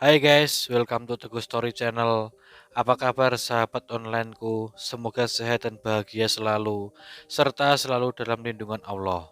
Hai guys, welcome to Teguh Story Channel. Apa kabar sahabat onlineku? Semoga sehat dan bahagia selalu, serta selalu dalam lindungan Allah.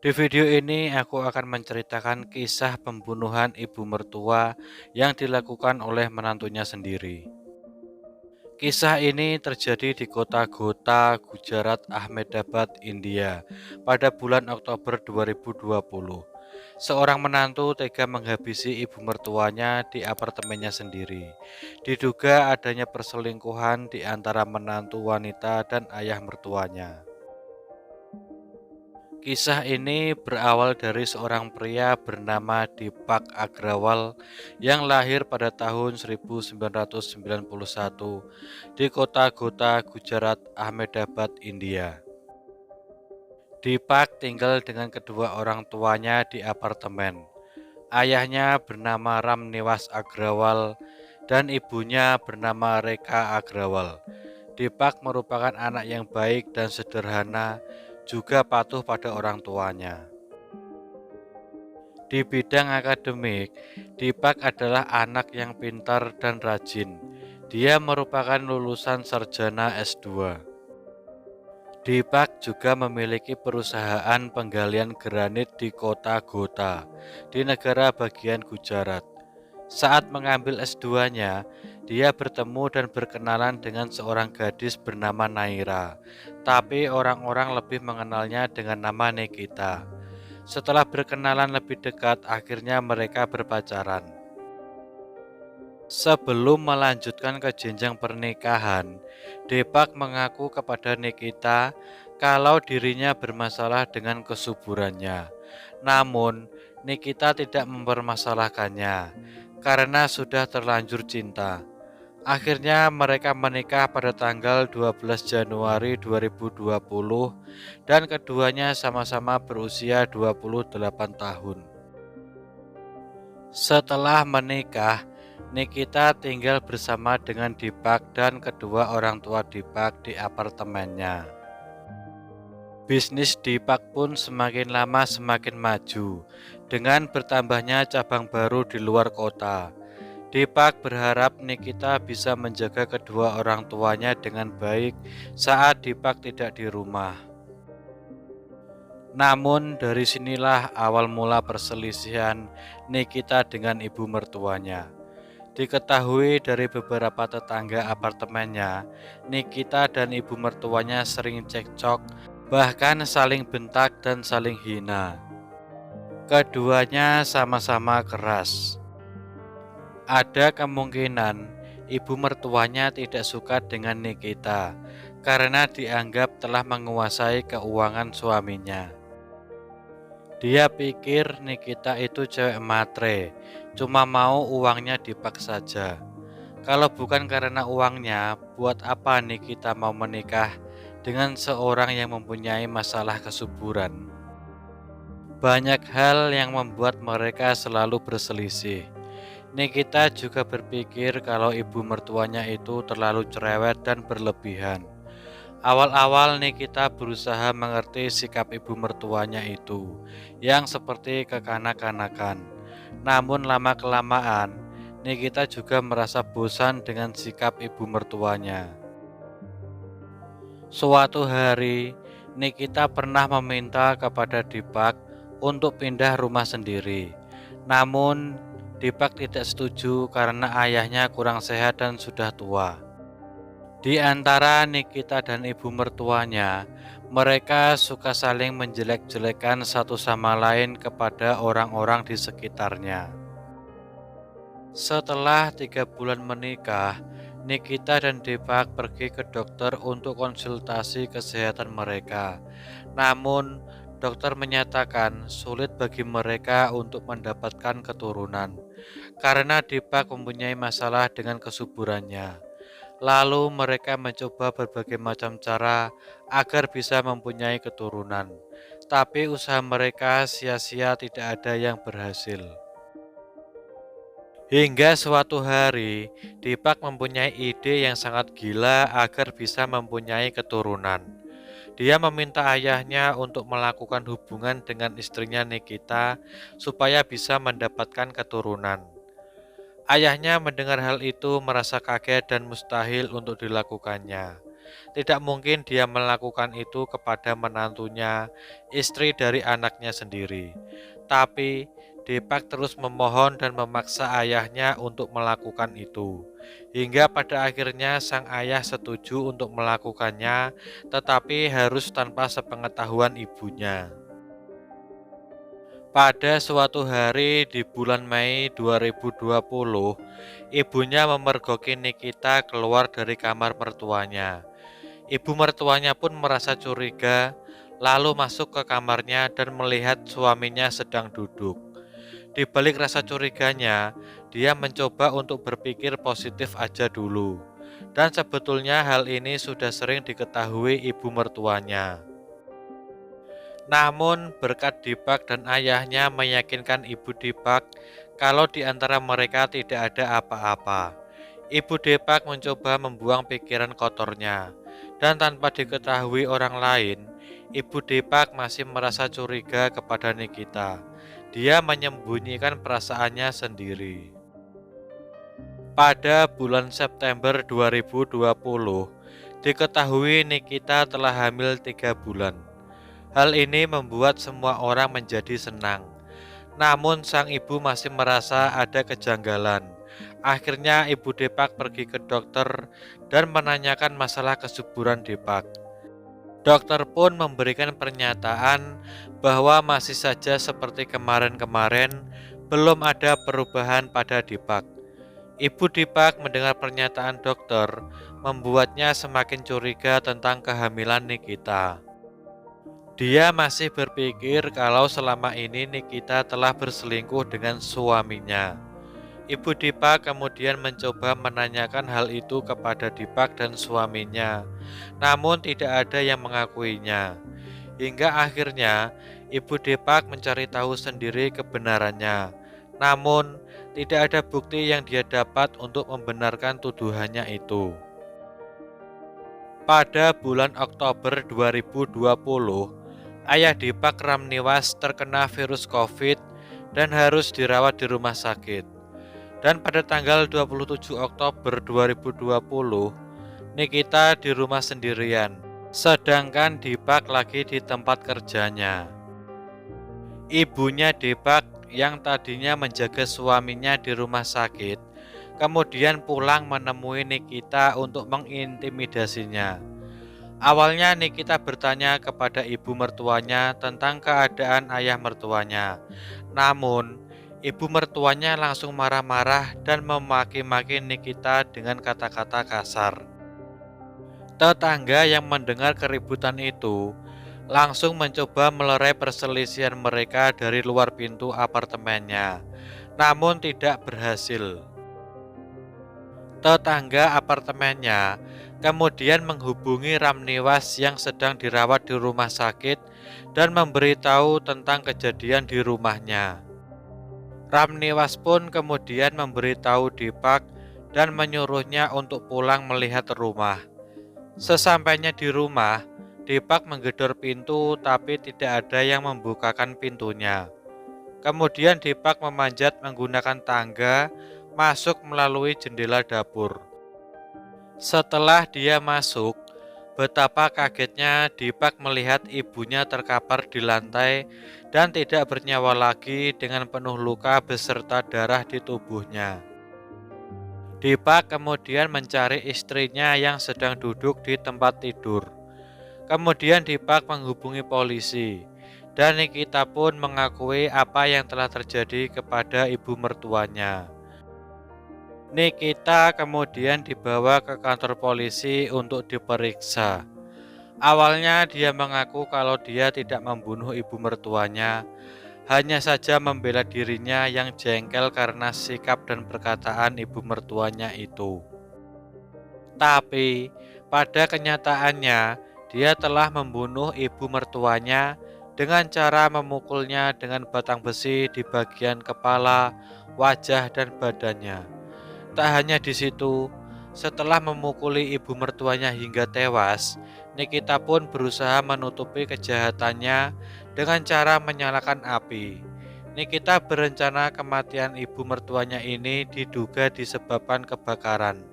Di video ini aku akan menceritakan kisah pembunuhan ibu mertua yang dilakukan oleh menantunya sendiri. Kisah ini terjadi di kota Gota, Gujarat, Ahmedabad, India pada bulan Oktober 2020. Seorang menantu tega menghabisi ibu mertuanya di apartemennya sendiri. Diduga adanya perselingkuhan di antara menantu wanita dan ayah mertuanya. Kisah ini berawal dari seorang pria bernama Deepak Agrawal yang lahir pada tahun 1991 di kota Gota, Gujarat, Ahmedabad, India. Deepak tinggal dengan kedua orang tuanya di apartemen. Ayahnya bernama Ram Niwas Agrawal dan ibunya bernama Reka Agrawal. Deepak merupakan anak yang baik dan sederhana, juga patuh pada orang tuanya. Di bidang akademik, Deepak adalah anak yang pintar dan rajin. Dia merupakan lulusan sarjana S2. Deepak juga memiliki perusahaan penggalian granit di kota Gota, di negara bagian Gujarat. Saat mengambil S2-nya, dia bertemu dan berkenalan dengan seorang gadis bernama Naira, tapi orang-orang lebih mengenalnya dengan nama Nikita. Setelah berkenalan lebih dekat, akhirnya mereka berpacaran. Sebelum melanjutkan ke jenjang pernikahan, Deepak mengaku kepada Nikita kalau dirinya bermasalah dengan kesuburannya. Namun, Nikita tidak mempermasalahkannya karena sudah terlanjur cinta. Akhirnya mereka menikah pada tanggal 12 Januari 2020 dan keduanya sama-sama berusia 28 tahun. Setelah menikah, Nikita tinggal bersama dengan Deepak dan kedua orang tua Deepak di apartemennya. Bisnis Deepak pun semakin lama semakin maju, dengan bertambahnya cabang baru di luar kota. Deepak berharap Nikita bisa menjaga kedua orang tuanya dengan baik saat Deepak tidak di rumah. Namun dari sinilah awal mula perselisihan Nikita dengan ibu mertuanya. Diketahui dari beberapa tetangga apartemennya, Nikita dan ibu mertuanya sering cekcok, bahkan saling bentak dan saling hina. Keduanya sama-sama keras. Ada kemungkinan ibu mertuanya tidak suka dengan Nikita karena dianggap telah menguasai keuangan suaminya. Dia pikir Nikita itu cewek matre, cuma mau uangnya Deepak saja. Kalau bukan karena uangnya, buat apa Nikita mau menikah dengan seorang yang mempunyai masalah kesuburan? Banyak hal yang membuat mereka selalu berselisih. Nikita juga berpikir kalau ibu mertuanya itu terlalu cerewet dan berlebihan. Awal-awal Nikita berusaha mengerti sikap ibu mertuanya itu, yang seperti kekanak-kanakan. Namun lama-kelamaan, Nikita juga merasa bosan dengan sikap ibu mertuanya. Suatu hari, Nikita pernah meminta kepada Deepak untuk pindah rumah sendiri. Namun, Deepak tidak setuju karena ayahnya kurang sehat dan sudah tua. Di antara Nikita dan ibu mertuanya, mereka suka saling menjelek-jelekan satu sama lain kepada orang-orang di sekitarnya. Setelah 3 bulan menikah, Nikita dan Deepak pergi ke dokter untuk konsultasi kesehatan mereka. Namun, dokter menyatakan sulit bagi mereka untuk mendapatkan keturunan karena Deepak mempunyai masalah dengan kesuburannya. Lalu mereka mencoba berbagai macam cara agar bisa mempunyai keturunan. Tapi usaha mereka sia-sia, tidak ada yang berhasil. Hingga suatu hari, Deepak mempunyai ide yang sangat gila agar bisa mempunyai keturunan. Dia meminta ayahnya untuk melakukan hubungan dengan istrinya Nikita supaya bisa mendapatkan keturunan. Ayahnya mendengar hal itu merasa kaget dan mustahil untuk dilakukannya. Tidak mungkin dia melakukan itu kepada menantunya, istri dari anaknya sendiri. Tapi Depak terus memohon dan memaksa ayahnya untuk melakukan itu. Hingga pada akhirnya sang ayah setuju untuk melakukannya, tetapi harus tanpa sepengetahuan ibunya. Pada suatu hari di bulan Mei 2020, ibunya memergoki Nikita keluar dari kamar mertuanya. Ibu mertuanya pun merasa curiga, lalu masuk ke kamarnya dan melihat suaminya sedang duduk. Di balik rasa curiganya, dia mencoba untuk berpikir positif aja dulu. Dan sebetulnya hal ini sudah sering diketahui ibu mertuanya. Namun berkat Deepak dan ayahnya meyakinkan ibu Deepak kalau di antara mereka tidak ada apa-apa. Ibu Deepak mencoba membuang pikiran kotornya, dan tanpa diketahui orang lain, ibu Deepak masih merasa curiga kepada Nikita. Dia menyembunyikan perasaannya sendiri. Pada bulan September 2020, diketahui Nikita telah hamil 3 bulan. Hal ini membuat semua orang menjadi senang. Namun sang ibu masih merasa ada kejanggalan. Akhirnya ibu Depak pergi ke dokter dan menanyakan masalah kesuburan Depak. Dokter pun memberikan pernyataan bahwa masih saja seperti kemarin-kemarin, belum ada perubahan pada Depak. Ibu Depak mendengar pernyataan dokter, membuatnya semakin curiga tentang kehamilan Nikita. Dia masih berpikir kalau selama ini Nikita telah berselingkuh dengan suaminya. Ibu Depak kemudian mencoba menanyakan hal itu kepada Depak dan suaminya, namun tidak ada yang mengakuinya. Hingga akhirnya Ibu Depak mencari tahu sendiri kebenarannya. Namun tidak ada bukti yang dia dapat untuk membenarkan tuduhannya itu. Pada bulan Oktober 2020, ayah Depak Ramniwas terkena virus COVID dan harus dirawat di rumah sakit. Dan pada tanggal 27 Oktober 2020, Nikita di rumah sendirian, sedangkan Depak lagi di tempat kerjanya. Ibunya Depak yang tadinya menjaga suaminya di rumah sakit, kemudian pulang menemui Nikita untuk mengintimidasinya. Awalnya Nikita bertanya kepada ibu mertuanya tentang keadaan ayah mertuanya. Namun, ibu mertuanya langsung marah-marah dan memaki-maki Nikita dengan kata-kata kasar. Tetangga yang mendengar keributan itu langsung mencoba melerai perselisihan mereka dari luar pintu apartemennya, namun tidak berhasil. Tetangga apartemennya kemudian menghubungi Ramniwas yang sedang dirawat di rumah sakit dan memberitahu tentang kejadian di rumahnya. Ramniwas pun kemudian memberitahu Depak dan menyuruhnya untuk pulang melihat rumah. Sesampainya di rumah, Depak menggedor pintu tapi tidak ada yang membukakan pintunya. Kemudian Depak memanjat menggunakan tangga masuk melalui jendela dapur. Setelah dia masuk, betapa kagetnya Depak melihat ibunya terkapar di lantai dan tidak bernyawa lagi dengan penuh luka beserta darah di tubuhnya. Depak kemudian mencari istrinya yang sedang duduk di tempat tidur. Kemudian Depak menghubungi polisi, dan Nikita pun mengakui apa yang telah terjadi kepada ibu mertuanya. Nikita kemudian dibawa ke kantor polisi untuk diperiksa. Awalnya dia mengaku kalau dia tidak membunuh ibu mertuanya, hanya saja membela dirinya yang jengkel karena sikap dan perkataan ibu mertuanya itu. Tapi pada kenyataannya dia telah membunuh ibu mertuanya dengan cara memukulnya dengan batang besi di bagian kepala, wajah, dan badannya. Tak hanya di situ, setelah memukuli ibu mertuanya hingga tewas, Nikita pun berusaha menutupi kejahatannya dengan cara menyalakan api. Nikita berencana kematian ibu mertuanya ini diduga disebabkan kebakaran.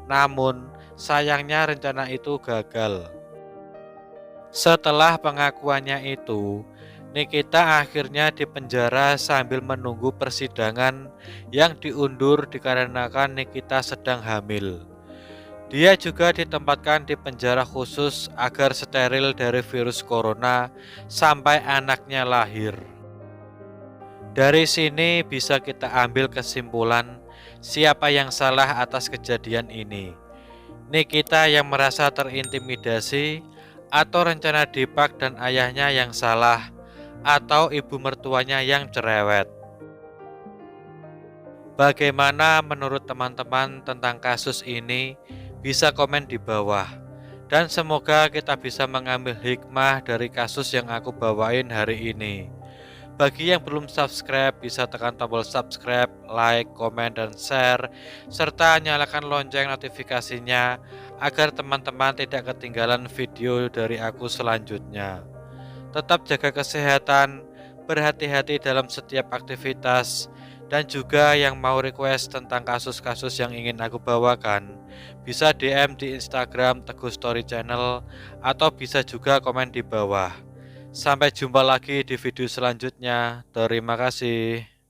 Namun, sayangnya rencana itu gagal. Setelah pengakuannya itu, Nikita akhirnya dipenjara sambil menunggu persidangan yang diundur dikarenakan Nikita sedang hamil. Dia juga ditempatkan di penjara khusus agar steril dari virus corona sampai anaknya lahir. Dari sini bisa kita ambil kesimpulan siapa yang salah atas kejadian ini. Nikita yang merasa terintimidasi, atau rencana Deepak dan ayahnya yang salah, atau ibu mertuanya yang cerewet. Bagaimana menurut teman-teman tentang kasus ini? Bisa komen di bawah. Dan semoga kita bisa mengambil hikmah dari kasus yang aku bawain hari ini. Bagi yang belum subscribe, bisa tekan tombol subscribe, like, komen, dan share, serta nyalakan lonceng notifikasinya agar teman-teman tidak ketinggalan video dari aku selanjutnya. Tetap jaga kesehatan, berhati-hati dalam setiap aktivitas, dan juga yang mau request tentang kasus-kasus yang ingin aku bawakan, bisa DM di Instagram Teguh Story Channel, atau bisa juga komen di bawah. Sampai jumpa lagi di video selanjutnya. Terima kasih.